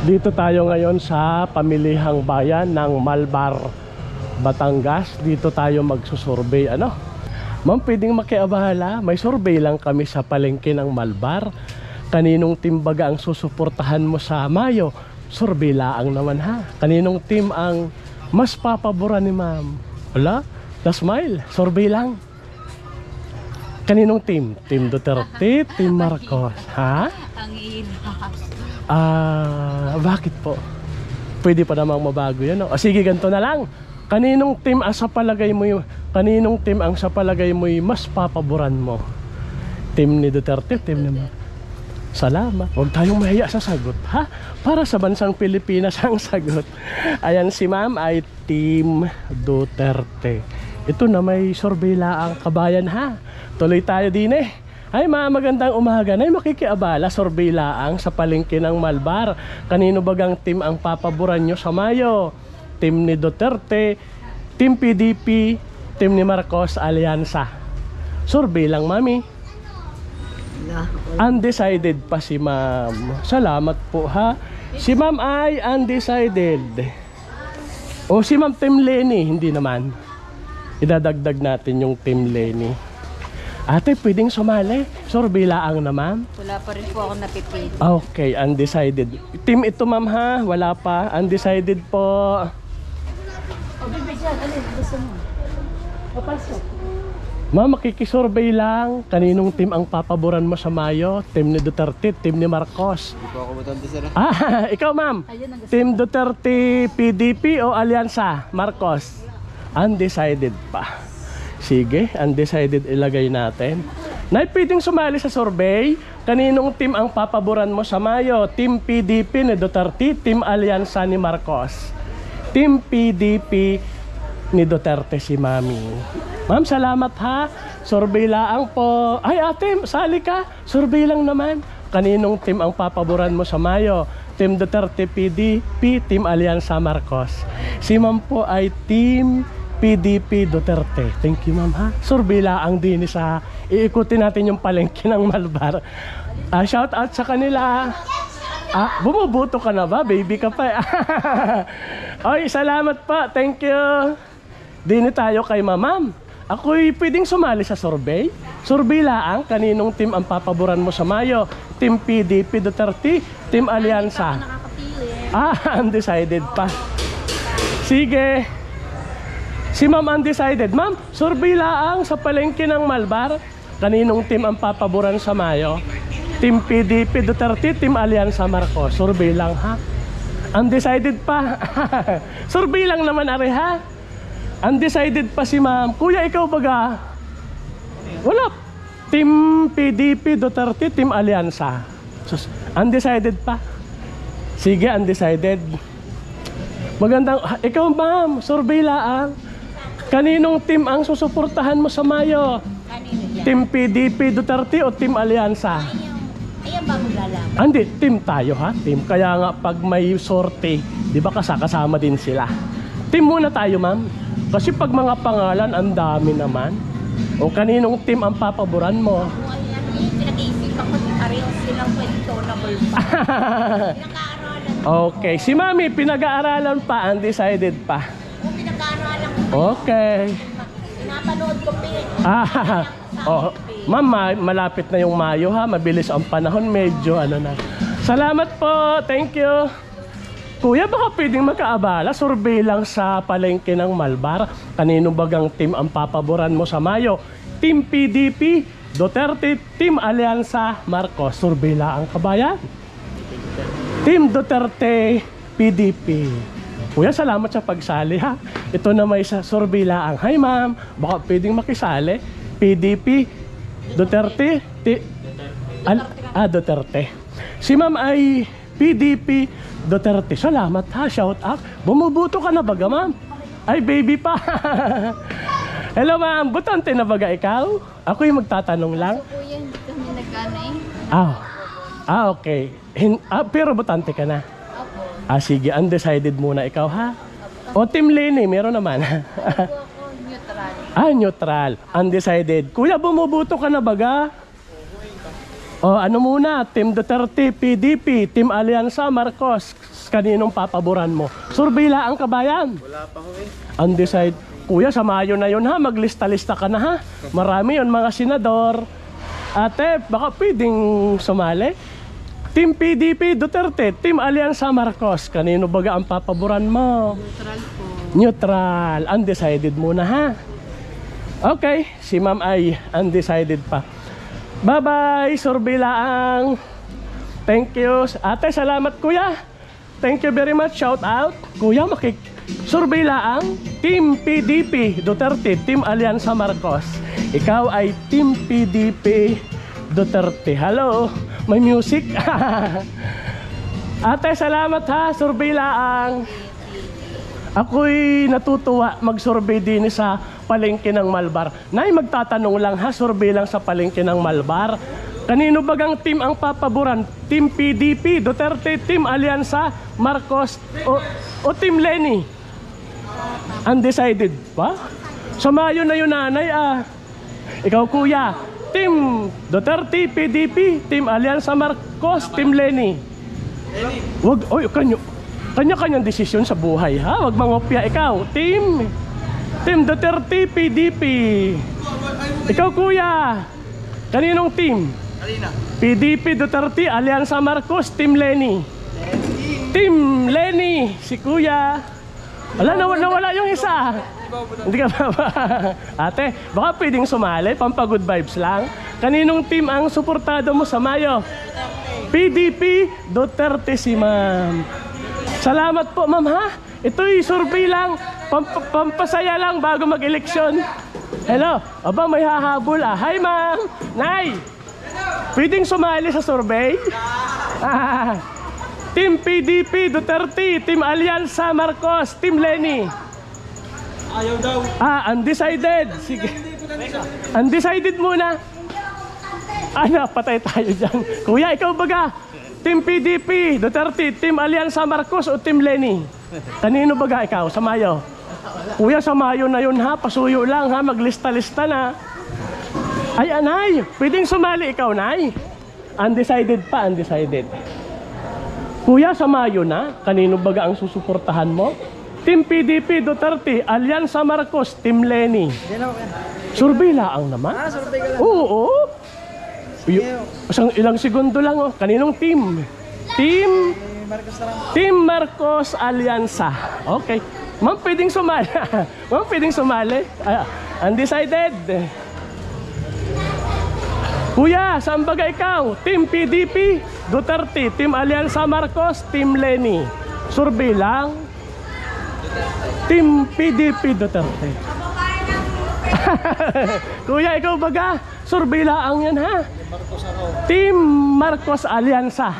Dito tayo ngayon sa pamilihang bayan ng Malbar, Batangas. Dito tayo magsusurvey. Ano? Ma'am, pwedeng makiabala. May survey lang kami sa palengke ng Malbar. Kaninong team baga ang susuportahan mo sa Mayo? Survey laang naman ha. Kaninong team ang mas papaboran ni ma'am? Wala? The smile. Survey lang. Kaninong team? Team Duterte, Team Marcos. Ha? Ang ina. Bakit po? Pwede pa namang mabago yan, no? Sige, ganito na lang. Kaninong team ang sa palagay mo mas papaboran mo? Team ni Duterte, team ni Marcos? Salamat. Huwag tayong mahiya sa sagot, ha? Para sa bansang Pilipinas ang sagot. Ayan, si ma'am ay Team Duterte. Ito na may survey laang kabayan, ha? Tuloy tayo din eh. Ay ma'am, magandang umaga. Ay makikiabala, survey laang sa palengke ng Malbar. Kanino bagang team ang papaboran nyo sa Mayo? Team ni Duterte, Team PDP, Team ni Marcos, Alyansa. Survey lang, mami. Undecided pa si ma'am. Salamat po, ha. Si ma'am ay undecided. O si ma'am Team Lenny, hindi naman. Idadagdag natin yung Team Lenny. Ate, pwedeng sumali? Survey laang naman. Wala pa rin po ako napipili. Okay, undecided. Team ito ma'am ha, wala pa. Undecided po. O, bibigyan. Alin, gusto mo? Papasok. Ma'am, makikisurvey lang. Kaninong team ang papaboran mo sa Mayo? Team ni Duterte, team ni Marcos? Hindi po ako matanda sir. Ikaw ma'am. Ayun ang gusto. Team Duterte, PDP o Alyansa? Marcos? Undecided pa. Sige, undecided ilagay natin. Nay, pwedeng sumali sa survey. Kaninong team ang papaboran mo sa Mayo? Team PDP ni Duterte, Team Alyansa ni Marcos? Team PDP ni Duterte si mami. Ma'am, salamat ha. Survey laang po. Ay ate, sali ka. Survey lang naman. Kaninong team ang papaboran mo sa Mayo? Team Duterte, PDP, Team Alyansa, Marcos? Si ma'am po ay Team PDP Duterte. Thank you ma'am ha. Survey laang din sa iikutin natin yung palengke ng Malbar. Shout out sa kanila. Bumubuto ka na ba? Baby ka pa. Oy, salamat pa. Thank you. Dini tayo kay ma'am. Ako'y pwedeng sumali sa survey. Survey laang, kaninong team ang papaboran mo sa Mayo? Team PDP Duterte, Team Alyansa? Undecided pa. Sige. Si ma'am undecided. Ma'am, survey laang sa palengke ng Malbar. Kaninong team ang papaboran sa Mayo? Team PDP Duterte, Team Alyansa, Marcos? Survey lang ha. Undecided pa. Survey lang naman are ha. Undecided pa si ma'am. Kuya, ikaw baga? Wala. Team PDP Duterte, Team Alyansa? Undecided pa. Sige, undecided. Magandang, ikaw ma'am, survey laang. Kaninong team ang susuportahan mo sa Mayo? Kanino yan? Team PDP Duterte o Team Alyansa? Ayan ba maglalaman? Hindi, team tayo ha, team. Kaya nga pag may sorte, di ba kasama din sila. Team muna tayo ma'am. Kasi pag mga pangalan, ang dami naman. O kaninong team ang papaboran mo? Ayan, pinag-iisipan ko pareho silang kwento na bulpa. Pinag-aaralan. Okay, si mami, pinag-aaralan pa, undecided pa. Kung pinag-aaralan ko, Okay. pinapanood ko Ma'am, malapit na yung Mayo ha. Mabilis ang panahon, medyo ano na. Salamat po, thank you. Kuya, baka pwedeng magkaabala. Survey lang sa palengke ng Malbar. Kanino bagang team ang papaboran mo sa Mayo? Team PDP, Duterte, Team Alyansa, Marcos? Survey lang ang kabayan. Team Duterte, PDP. Kuya, salamat sa pagsali ha. Ito na may survey lang. Hi ma'am, baka pwedeng makisali. PDP, Duterte, Duterte. Si ma'am ay PDP, Duterte. Salamat ha, shout out. Bumubuto ka na baga ma'am? Ay baby pa. Hello ma'am, butante na baga ikaw? Ako yung magtatanong lang. kuya, hindi kami nagkana eh. Okay. Pero butante ka na? Opo. Sige, undecided muna ikaw ha. O Team Lenny, meron naman. Ako neutral. Neutral. Undecided. Kuya, bumubuto ka na baga? O ano muna, Team Duterte, PDP, Team Alyansa, Marcos, kaninong papaboran mo? Survey lang ang kabayan. Wala pa ho eh. Undecided. Kuya, sa Mayo na yun ha, maglista-lista ka na ha. Marami yun mga senador. Ate, baka pwedeng sumali? Team PDP, Duterte, Team Alyansa, Marcos, kanino baga ang papaboran mo? Neutral po. Neutral, undecided muna ha. Okay, si ma'am ay undecided pa. Bye-bye, survey lang. Thank you. Ate, salamat kuya. Thank you very much, shout out. Kuya, survey lang. Team PDP, Duterte, Team Alyansa, Marcos. Ikaw ay Team PDP, Duterte. Hello, may music. Ate, salamat ha, survey lang. Ako'y natutuwa mag-survey din sa palengke ng Malbar. Nay, magtatanong lang ha, survey lang sa palengke ng Malbar. Kanino bagang team ang papaboran? Team PDP, Duterte, Team Alyansa, Marcos, o Team Lenny? Undecided pa? Sa Mayo na yun nanay ah. Ikaw kuya, Team Duterte, PDP, Team Alyansa, Marcos, Team Lenny? Wag, oy, kanya-kanyang desisyon sa buhay ha. Wag mangopya. Ikaw, Team Duterte, PDP. Ikaw kuya, kaninong team? PDP, Duterte, Alyansa, Marcos, Team Lenny. Team Lenny, si kuya. Wala, nawala yung isa. Hindi ka ba? Ate, baka pwedeng sumali, pampagood vibes lang. Kaninong team ang suportado mo sa Mayo? PDP, Duterte si ma'am. Salamat po ma'am ha. Ito'y survey lang, pampasaya lang bago mag-eleksyon. Hello, aba may hahabol ah. Hi ma'am, Nay, pwedeng sumali sa survey? Team PDP, Duterte, Team Alyansa, Marcos, Team Lenny. Ayaw daw. Undecided. Sige. Undecided muna. Patay tayo dyan. Kuya, ikaw baga? Team PDP, Duterte, Team Alyansa, Marcos o Team Lenny? Kanino baga ikaw sa Mayo? Kuya, sa Mayo na yun ha, pasuyo lang ha, maglista-lista na. Ay anay, pwedeng sumali ikaw nay? Undecided pa, undecided. Kuya, sa Mayo na, kanino baga ang susuportahan mo? Team PDP, Duterte, Alyansa, Marcos, Team Lenny? Survey lang naman. Survey ka lang. Oo. Ilang segundo lang oh. Kaninong team? Team Marcos Alyansa. Okay. Ma'am, pwedeng sumali. Ma'am, pwedeng sumali. Undecided. Kuya, saan baga ikaw? Team PDP, Duterte, Team Alyansa, Marcos, Team Lenny? Survey lang. Team PDP, Duterte. Kuya, ikaw baga? Survey lang yan ha. Team Marcos Alyansa.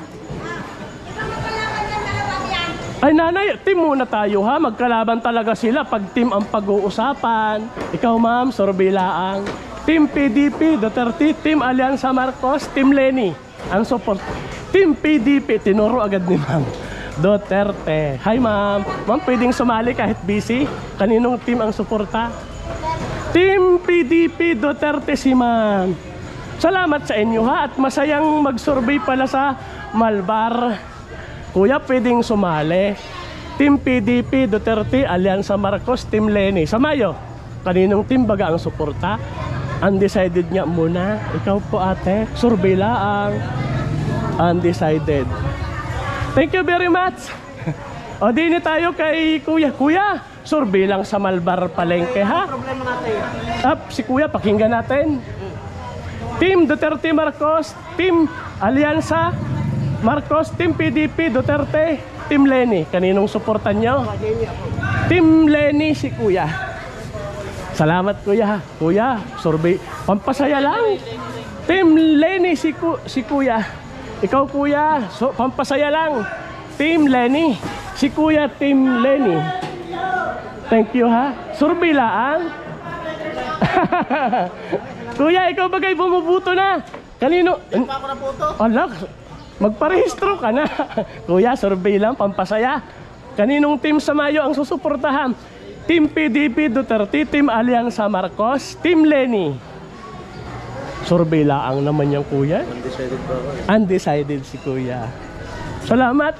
Ay nanay, team muna tayo ha. Magkalaban talaga sila pag team ang pag-uusapan. Ikaw ma'am, survey lang. Team PDP, Duterte, Team Alyansa, Marcos, Team Lenny. Ang support. Team PDP, tinuro agad ni ma'am. Duterte. Hi ma'am. Ma'am, pwedeng sumali kahit busy? Kaninong team ang suporta? Team PDP, Duterte si ma'am. Salamat sa inyo ha. At masayang mag-survey pala sa Malbar. Kuya, pwedeng sumali. Team PDP, Duterte, Alyansa, Marcos, Team Lenny. Sa Mayo, kaninong team baga ang suporta? Undecided nga muna. Ikaw po ate, survey lang. Undecided. Thank you very much. O dini tayo kay kuya. Kuya, survey lang sa Malbar palengke ha. Problema natin. Si kuya, pakinggan natin. Team Duterte, Marcos, Team Alyansa, Marcos, Team PDP, Duterte, Team Lenny. Kaninong suportan nyo? Team Lenny si kuya. Salamat kuya. Kuya, survey. Pampasaya lang. Team Lenny si kuya. Ikaw kuya, pampasaya lang. Team Lenny. Si kuya, Team Lenny. Thank you ha. Survey lang. Kuya, ikaw bagay bumubuto na. Kanino? Pa ako na puto. Alak, magparehistro ka na. Kuya, survey lang, pampasaya. Kaninong team sa Mayo ang susuportahan? Team PDP, Duterte, Team Alyansa, Marcos, Team Lenny. Survey lang naman yung kuya. Undecided pa ako. Undecided si kuya. Salamat.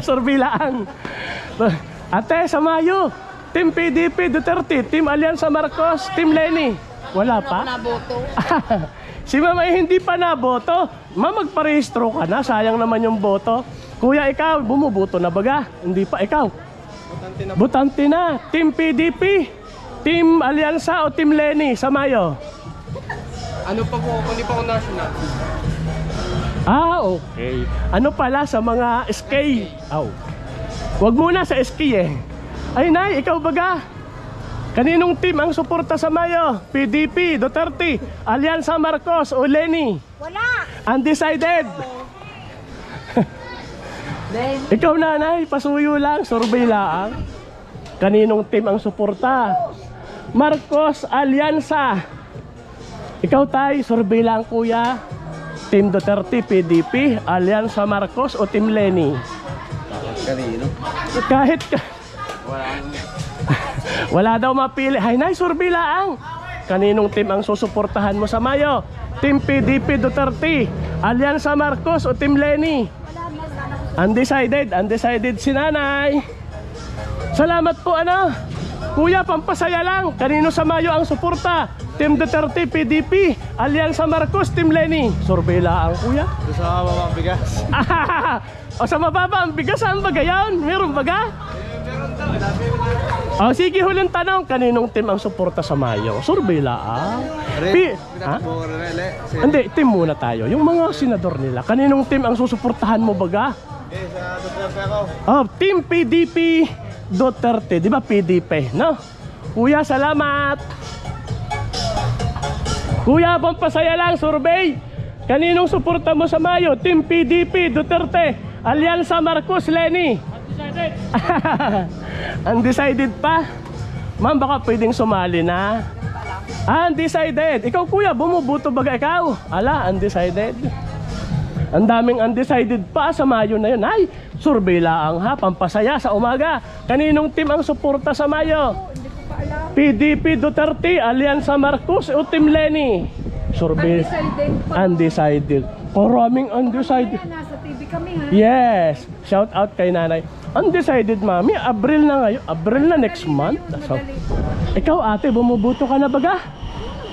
Survey lang. Ate, sa Mayo. Team PDP Duterte, Team Alianza Marcos, Team Lenny. Wala pa? Naboto. Si mama ay hindi pa naboto. Ma'am, magparehistro ka na. Sayang naman yung boto. Kuya, ikaw, bumuboto na baga? Hindi pa, ikaw. Butante na. Team PDP, Team Alianza o Team Lenny sa Mayo? Ano pa po ako? Hindi pa ako national. Ah, okay. Ano pala sa mga SK? Aw. Wag muna sa SK eh. Ay, Nay, ikaw baga? Kaninong team ang suporta sa Mayo? PDP, Duterte, Alianza Marcos o Lenny? Wala. Undecided. Ikaw, nanay, pasuyo lang, survey lang. Kaninong team ang suporta? Marcos, Alianza. Ikaw, tay, survey lang, kuya. Team Duterte, PDP, Alianza Marcos o Team Lenny? Kanino? Kahit wala daw mapili. Hay, nay, survey lang. Kaninong team ang susuportahan mo sa Mayo? Team PDP Duterte, Alianza Marcos o Team Lenny? Undecided. Undecided si nanay. Salamat po, ano. Kuya, pampasaya lang. Kanino sa Mayo ang suporta? Team Duterte, PDP, Alianza Marcos, Team Lenny? Survey lang, kuya. Gusto ka ba bigas? O sa mababa ang bigas, saan baga yan? Meron baga? O sige, huling tanong. Kaninong team ang suporta sa Mayo? Survey lang. Ha? Hindi, team muna tayo. Yung mga senador nila, kaninong team ang susuportahan mo baga? Sa Duterte ako. Oh, Team PDP Duterte. Di ba PDP, no? Kuya, salamat. Kuya, pampasaya lang, survey. Kaninong suporta mo sa Mayo? Team PDP Duterte, Alianza Marcos, Lenny? Undecided. Undecided pa? Ma'am, baka pwedeng sumali na. Undecided. Ikaw, kuya, bumubuto baga ikaw? Ala, undecided. Ang daming undecided pa sa Mayo na yun. Ay, survey lang ha, pampasaya sa umaga. Kaninong team ang suporta sa Mayo? PDP Duterte, Alianza Marcos o Team Lenny? Survey. Undecided. Maraming undecided. Nasa TV kami ha. Yes. Shout out kay nanay. Undecided, mami. Abril na ngayon. Abril na next month. So, ikaw, ate, bumubuto ka na baga?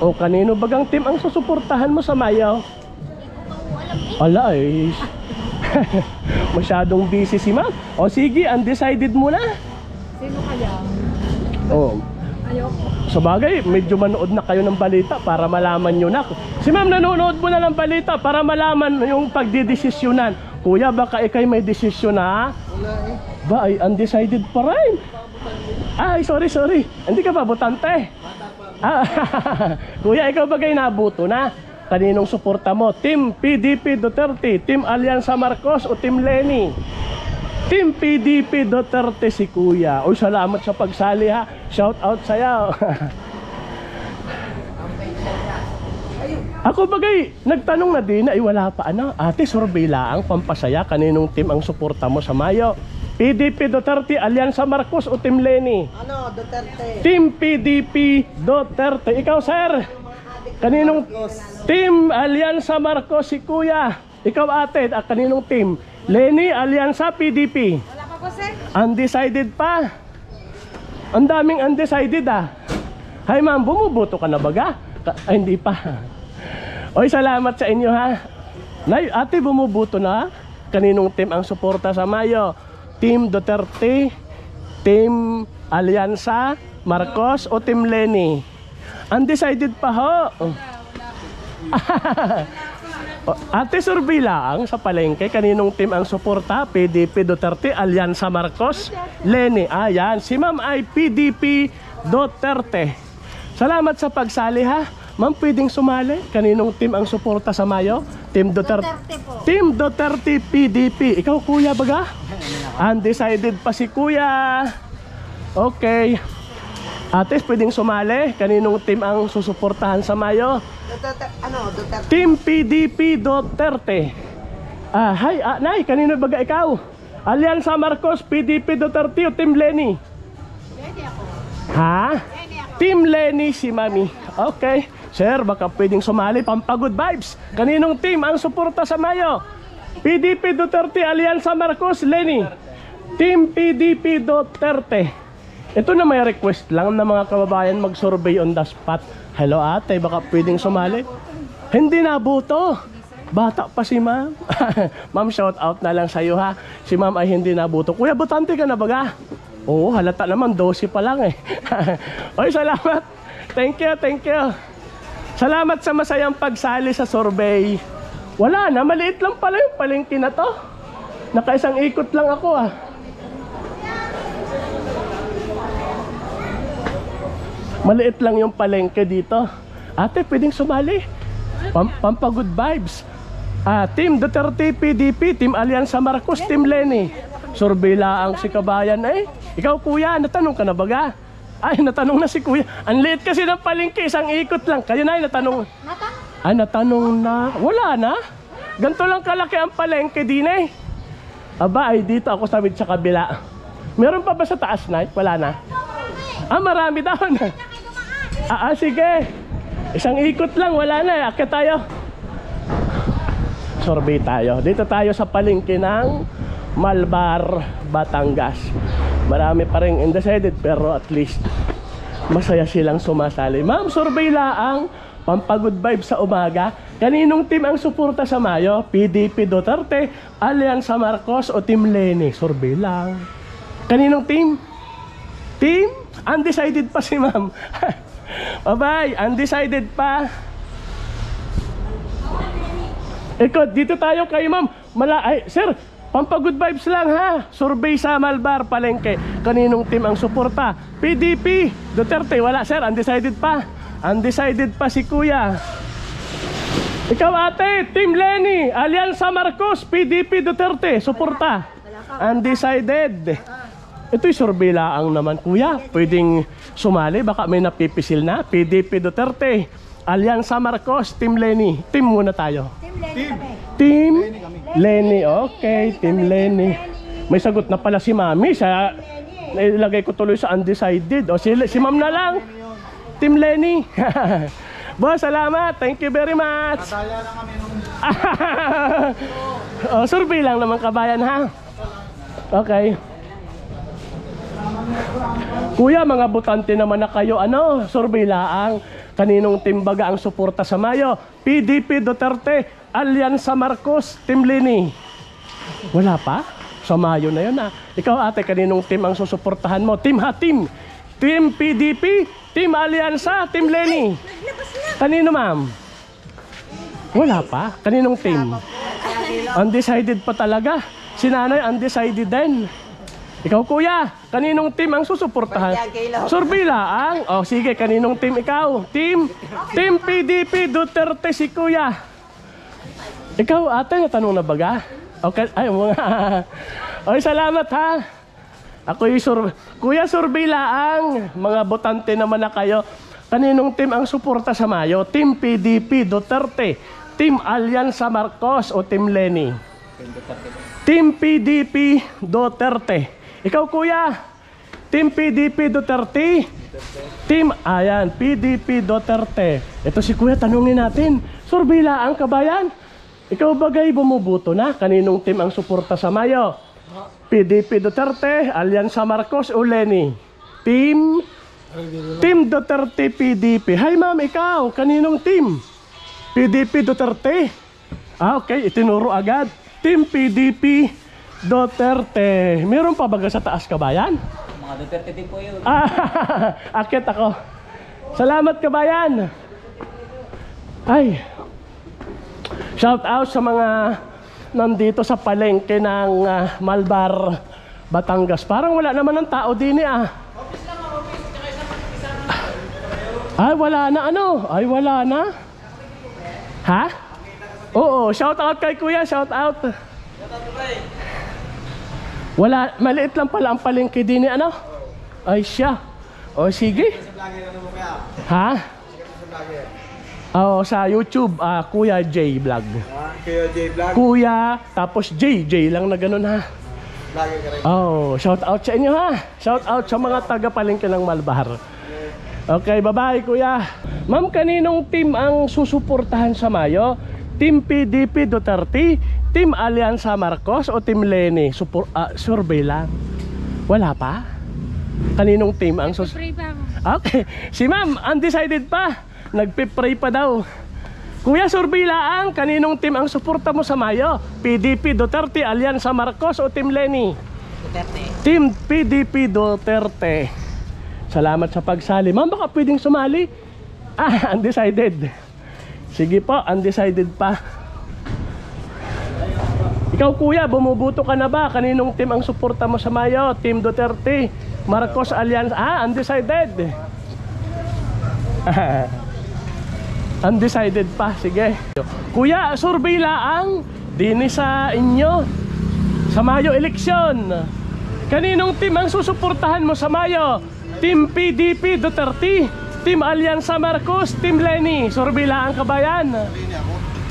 O kanino bagang team ang susuportahan mo sa Mayo? Ala eh. Masyadong busy si ma'am. O sige, undecided muna. Sino kaya? O, Ayoko. sa bagay, medyo manood na kayo ng balita para malaman nyo na. Si ma'am, nanonood mo na ng balita para malaman yung pagdidesisyonan. Kuya, baka ikay may desisyon na? Wala eh. Ba, ay undecided pa rin. Ay, sorry. Hindi ka pa botante. Kuya, ikaw bagay nabuto na? Kaninong suporta mo? Team PDP Duterte, Team Alianza Marcos o Team Lenny? Team PDP Duterte si kuya. Uy, salamat sa pagsali ha. Shout out sa'yo. Ako bagay, nagtanong na din ay wala pa ano. Ate, survey lang, pampasaya. Kaninong team ang suporta mo sa Mayo? PDP Duterte, Alianza Marcos o Team Lenny? Ano, Duterte? Team PDP Duterte. Ikaw, sir? Kaninong team? Alianza Marcos si kuya. Ikaw, ate, kaninong team? Lenny, Alianza, PDP? Wala pa po, sir. Undecided pa. Ang daming undecided ah. Hi ma'am, bumuboto ka na baga? Ay, hindi pa. Oy, salamat sa inyo ha. Nay, ate, bumuboto na? Kaninong team ang suporta sa Mayo? Team Duterte, Team Alianza Marcos o Team Lenny? Undecided pa ho. Ate, survey lang sa palengke. Kaninong team ang suporta? PDP Duterte, Alianza Marcos, Lenny? Ayan, si ma'am ay PDP Duterte. Salamat sa pagsali ha. Ma'am, pwedeng sumali? Kaninong team ang suporta sa Mayo? Team Duterte. Duterte po. Team Duterte, PDP. Ikaw, kuya, baga? Undecided pa si kuya. Okay. Ate, pwedeng sumali? Kaninong team ang susuportahan sa Mayo? Duterte. Team PDP Duterte. Hi, nay, kanino baga ikaw? Alianza Marcos, PDP Duterte o Team Lenny? Lenny ako. Ha? Lenny ako. Team Lenny si mami. Okay. Sir, baka pwedeng sumali, pampagood vibes. Kaninong team ang suporta sa Mayo? PDP Duterte, Alianza Marcos, Lenny. Team PDP Duterte. Ito na may request lang na mga kababayan mag-survey on the spot. Hello ate, baka pwedeng sumali? Hindi nabuto. Bata pa si ma'am. Ma'am, shout out na lang sa iyo ha. Si ma'am ay hindi nabuto. Kuya, butante ka na baga? Oo, halata naman, 12 pa lang eh. Oy, salamat. Thank you, thank you. Salamat sa masayang pagsali sa survey. Wala na, maliit lang pala yung palengke na to. Nakaisang ikot lang ako ah. Maliit lang yung palengke dito. Ate, pwedeng sumali. Pampagood vibes. Team Duterte PDP, Team Alianza Marcos, Team Lenny. Survey lang si kabayan eh. Ikaw kuya, natanong ka na baga? Ay, natanong na si kuya. Ang liit kasi ng palengke, isang ikot lang. Kayo na natanong. Ay, natanong na. Wala na. Ganto lang kalaki ang palengke din eh. Aba, ay dito ako sabit sa kabila. Meron pa ba sa taas na? Wala na. Marami daw na. Sige. Isang ikot lang, wala na eh. Akit tayo. Survey tayo. Dito tayo sa palengke ng Malbar, Batangas. Marami pa rin undecided pero at least masaya silang sumasali. Ma'am, survey laang, pampagood vibe sa umaga. Kaninong team ang suporta sa Mayo? PDP Duterte, Alianza Marcos o Team Lenny? Survey lang. Kaninong team? Team? Undecided pa si ma'am. Bye-bye, undecided pa. Eko, dito tayo kay ma'am. Sir, pampagood vibes lang ha. Survey sa Malbar, palengke. Kaninong team ang suporta? PDP Duterte, wala sir, undecided pa. Undecided pa si kuya. Ikaw ate, Team Lenny, Alianza Marcos, PDP Duterte, suporta. Undecided. Ito'y survey lang naman kuya. Pwedeng sumali, baka may napipisil na. PDP Duterte, Alianza Marcos, Team Lenny. Team muna tayo. Team Lenny, okay, Team Lenny. May sagot na pala si Mami. Nailagay ko tuloy sa undecided. O si Ma'am na lang. Team Lenny. Boss, salamat. Thank you very much. Nataya na kami nung... Survey lang naman kabayan ha. Okay. Kuya, mga butante naman na kayo. Survey lang. Kaninong team baga ang suporta sa Mayo? PDP Duterte, Alianza Marcos, Team Lenny. Wala pa? Sa Mayo na yun ah. Ikaw ate, kaninong team ang susuportahan mo? Team ha, team. Team PDP, Team Alianza, Team Lenny. Kanino ma'am? Wala pa? Kaninong team? Undecided pa talaga. Si nanay undecided din. Ikaw kuya, kaninong team ang susuportahan? Survey lang. Sige, kaninong team ikaw? Team PDP Duterte si kuya. Ikaw ate, natanong na baga? Okay, ay mga. Oy, salamat ha. Ako yung kuya, survey lang. Mga botante naman na kayo. Kaninong team ang suporta sa Mayo? Team PDP Duterte, Team Alianza Marcos o Team Lenny? Team PDP Duterte. Ikaw kuya, Team PDP Duterte. Team, PDP Duterte. Ito si kuya, tanungin natin. Survey lang kabayan. Ikaw bagay bumubuto na? Kaninong team ang suporta sa Mayo? PDP Duterte, Alianza Marcos o Lenny? Team Duterte PDP. Hi ma'am, ikaw, kaninong team? PDP Duterte. Okay, itinuro agad. Team PDP Duterte. Meron pa baga sa taas kabayan? Mga Duterte din po yun. Akit ako. Salamat kabayan. Ay, shout out sa mga nandito sa palengke ng Malbar, Batangas. Parang wala naman ng tao din Ay, wala na Ay, wala na. Ha? Oo, shout out kay kuya, shout out. Wala, maliit lang pala ang palengke din Ay siya. O sige. Ha? Sa YouTube, Kuya J Vlog. Kuya J Vlog. Kuya, tapos J lang na ganun ha. Vlogger ka rin. Shout out sa inyo ha. Shout out sa mga taga palengke ng Malbar. Okay, bye-bye kuya. Ma'am, kaninong team ang susuportahan sa Mayo? Team PDP Duterte, Team Alianza Marcos o Team Leni? Survey lang. Wala pa? Kaninong team ang Pray pa ako. Okay, si ma'am undecided pa. Nagpe-pray pa daw. Kuya, survey lang. Kaninong team ang suporta mo sa Mayo? PDP Duterte, Alianza Marcos o Team Leni? Duterte. Team PDP Duterte. Salamat sa pagsali. Ma'am, baka pwedeng sumali? Undecided. Sige po, undecided pa. Ikaw kuya, bumubuto ka na ba? Kaninong team ang suporta mo sa Mayo? Team Duterte, Marcos, Alianza. Undecided. Undecided pa, sige. Kuya, survey lang. Dini sa inyo. Sa Mayo eleksyon. Kaninong team ang susuportahan mo sa Mayo? Team PDP Duterte, Team Alianza Marcos, Team Leni. Survey lang kabayan.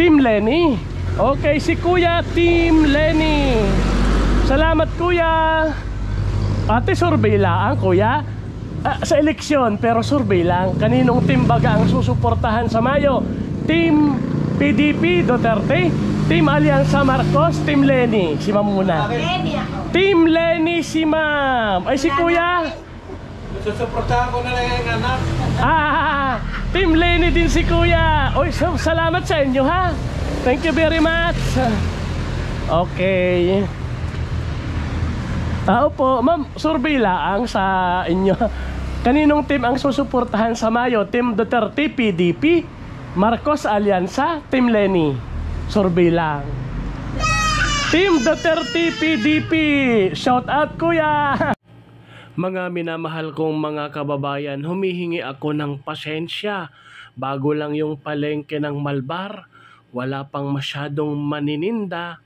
Team Leni. Okay, si kuya, Team Leni. Salamat kuya. Ate, survey lang kuya. Sa eleksyon, pero survey lang. Kaninong team baga ang susuportahan sa Mayo? Team PDP Duterte, Team Alianza Marcos, Team Leni. Si ma'am muna. Leni ako. Team Leni si ma'am. Ay si kuya. Susuportahan ko na lang yung anak. Team Leni din si kuya. Oy, salamat sa inyo ha. Thank you very much. Okay. Tao po, ma'am, survey lang sa inyo. Kaninong team ang susuportahan sa Mayo? Team Duterte, PDP, Marcos, Alianza, Team Leni. Survey lang. Team Duterte, PDP. Shout out kuya. Mga minamahal kong mga kababayan, humihingi ako ng pasensya. Bago lang yung palengke ng Malbar, wala pang masyadong manininda.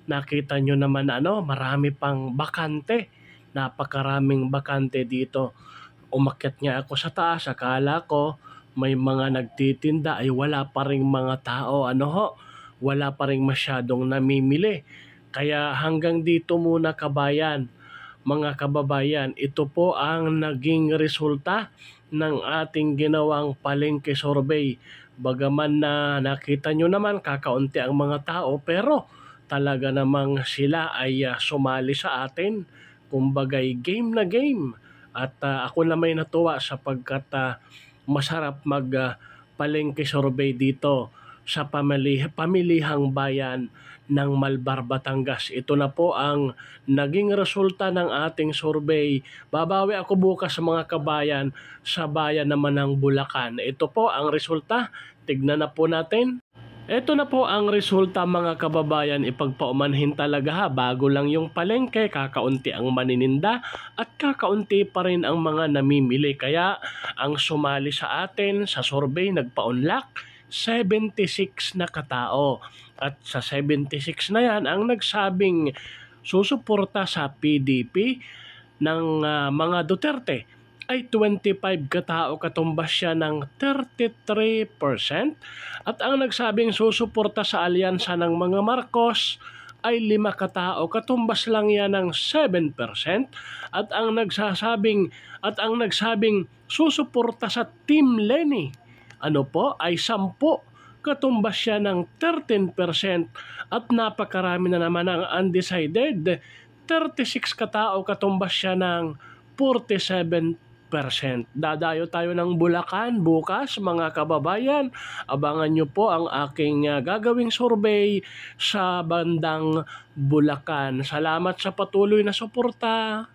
Nakita nyo naman marami pang bakante. Napakaraming bakante dito. Umakyat nga ako sa taas, akala ko may mga nagtitinda ay wala pa ring mga tao. Wala pa ring masyadong namimili. Kaya hanggang dito muna kabayan. Mga kababayan, ito po ang naging resulta ng ating ginawang palengke survey. Bagaman na nakita nyo naman kakaunti ang mga tao, pero talaga namang sila ay sumali sa atin. Kumbagay game na game. At ako na may natuwa sapagkat masarap palengke survey dito sa pamilihang bayan ng Malbar, Batangas. Ito na po ang naging resulta ng ating survey. Babawi ako bukas sa mga kabayan sa bayan naman ng Bulacan. Ito po ang resulta. Tignan na po natin. Ito na po ang resulta mga kababayan. Ipagpaumanhin talaga ha. Bago lang yung palengke, kakaunti ang manininda at kakaunti pa rin ang mga namimili. Kaya ang sumali sa atin sa survey nagpa-unlock 76 na katao. At sa 76 na yan, ang nagsabing susuporta sa PDP ng mga Duterte ay 25 katao, katumbas siya ng 33%. At ang nagsabing susuporta sa alyansa ng mga Marcos ay 5 katao, katumbas lang yan ng 7%. At ang nagsabing susuporta sa Team Leni ay 10, katumbas siya ng 13%. At napakarami na naman ang undecided, 36 katao, katumbas siya ng 47%. Dadayo tayo ng Bulacan bukas mga kababayan. Abangan nyo po ang aking gagawing survey sa bandang Bulacan. Salamat sa patuloy na suporta.